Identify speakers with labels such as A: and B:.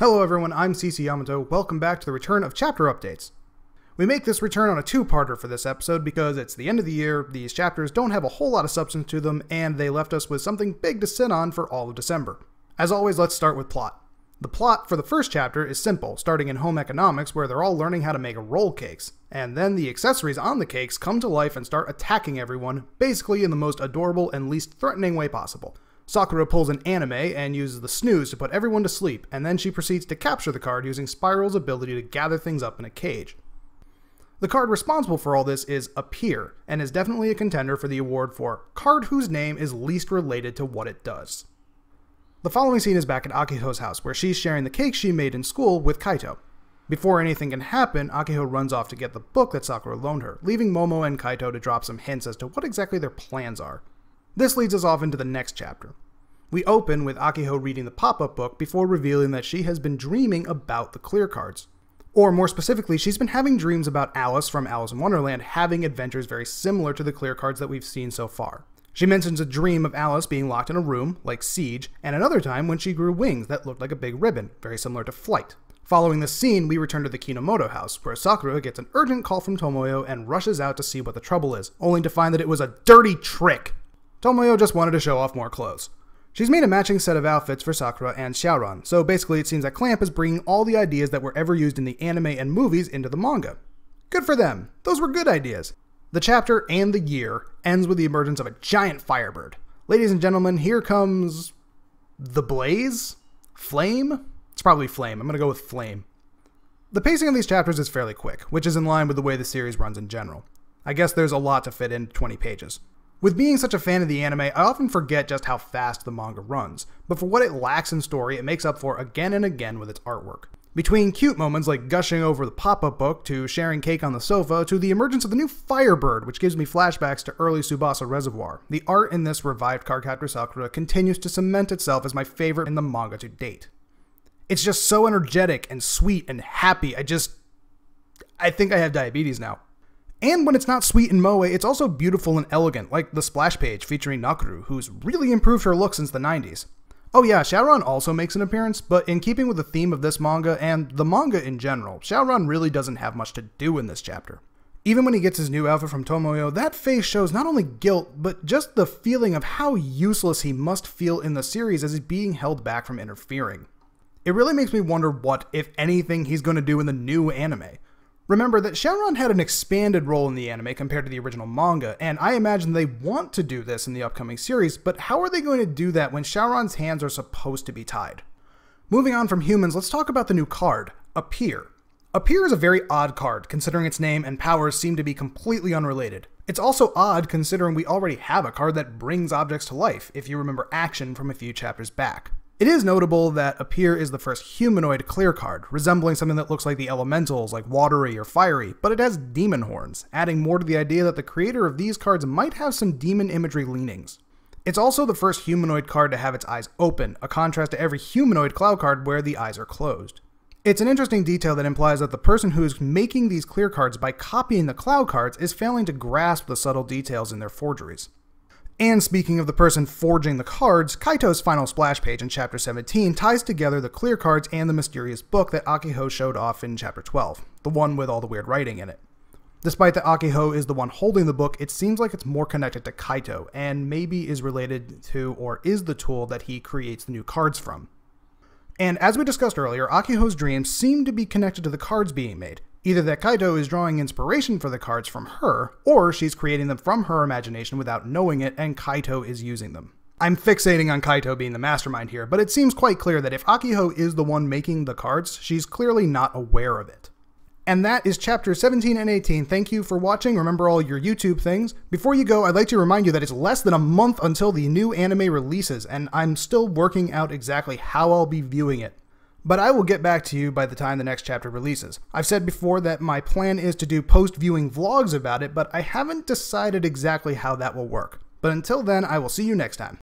A: Hello everyone, I'm CCYamato. Welcome back to the return of chapter updates. We make this return on a two-parter for this episode because it's the end of the year, these chapters don't have a whole lot of substance to them, and they left us with something big to sit on for all of December. As always, let's start with plot. The plot for the first chapter is simple, starting in home economics where they're all learning how to make roll cakes, and then the accessories on the cakes come to life and start attacking everyone, basically in the most adorable and least threatening way possible. Sakura pulls an anime and uses the snooze to put everyone to sleep, and then she proceeds to capture the card using Spiral's ability to gather things up in a cage. The card responsible for all this is Appear, and is definitely a contender for the award for card whose name is least related to what it does. The following scene is back at Akiho's house, where she's sharing the cake she made in school with Kaito. Before anything can happen, Akiho runs off to get the book that Sakura loaned her, leaving Momo and Kaito to drop some hints as to what exactly their plans are. This leads us off into the next chapter. We open with Akiho reading the pop-up book before revealing that she has been dreaming about the clear cards. Or more specifically, she's been having dreams about Alice from Alice in Wonderland having adventures very similar to the clear cards that we've seen so far. She mentions a dream of Alice being locked in a room, like Siege, and another time when she grew wings that looked like a big ribbon, very similar to Flight. Following this scene, we return to the Kinomoto house, where Sakura gets an urgent call from Tomoyo and rushes out to see what the trouble is, only to find that it was a dirty trick! Tomoyo just wanted to show off more clothes. She's made a matching set of outfits for Sakura and Xiaoran, so basically it seems that Clamp is bringing all the ideas that were ever used in the anime and movies into the manga. Good for them. Those were good ideas. The chapter and the year ends with the emergence of a giant firebird. Ladies and gentlemen, here comes the blaze? Flame? It's probably flame. I'm going to go with flame. The pacing of these chapters is fairly quick, which is in line with the way the series runs in general. I guess there's a lot to fit into 20 pages. With being such a fan of the anime, I often forget just how fast the manga runs, but for what it lacks in story, it makes up for again and again with its artwork. Between cute moments like gushing over the pop-up book, to sharing cake on the sofa, to the emergence of the new Firebird, which gives me flashbacks to early Tsubasa Reservoir, the art in this revived Cardcaptor Sakura continues to cement itself as my favorite in the manga to date. It's just so energetic and sweet and happy, I think I have diabetes now. And when it's not sweet and moe, it's also beautiful and elegant, like the splash page featuring Nakuru, who's really improved her look since the 90s. Oh yeah, Xiaoran also makes an appearance, but in keeping with the theme of this manga, and the manga in general, Xiaoran really doesn't have much to do in this chapter. Even when he gets his new outfit from Tomoyo, that face shows not only guilt, but just the feeling of how useless he must feel in the series as he's being held back from interfering. It really makes me wonder what, if anything, he's going to do in the new anime. Remember that Xiaoran had an expanded role in the anime compared to the original manga, and I imagine they want to do this in the upcoming series, but how are they going to do that when Xiaoran's hands are supposed to be tied? Moving on from humans, let's talk about the new card, Appear. Appear is a very odd card, considering its name and powers seem to be completely unrelated. It's also odd considering we already have a card that brings objects to life, if you remember Action from a few chapters back. It is notable that Appear is the first humanoid clear card, resembling something that looks like the elementals, like watery or fiery, but it has demon horns, adding more to the idea that the creator of these cards might have some demon imagery leanings. It's also the first humanoid card to have its eyes open, a contrast to every humanoid cloud card where the eyes are closed. It's an interesting detail that implies that the person who is making these clear cards by copying the cloud cards is failing to grasp the subtle details in their forgeries. And speaking of the person forging the cards, Kaito's final splash page in Chapter 17 ties together the clear cards and the mysterious book that Akiho showed off in Chapter 12, the one with all the weird writing in it. Despite that Akiho is the one holding the book, it seems like it's more connected to Kaito, and maybe is related to or is the tool that he creates the new cards from. And as we discussed earlier, Akiho's dreams seem to be connected to the cards being made. Either that Kaito is drawing inspiration for the cards from her, or she's creating them from her imagination without knowing it, and Kaito is using them. I'm fixating on Kaito being the mastermind here, but it seems quite clear that if Akiho is the one making the cards, she's clearly not aware of it. And that is chapters 17 and 18. Thank you for watching. Remember all your YouTube things. Before you go, I'd like to remind you that it's less than a month until the new anime releases, and I'm still working out exactly how I'll be viewing it. But I will get back to you by the time the next chapter releases. I've said before that my plan is to do post-viewing vlogs about it, but I haven't decided exactly how that will work. But until then, I will see you next time.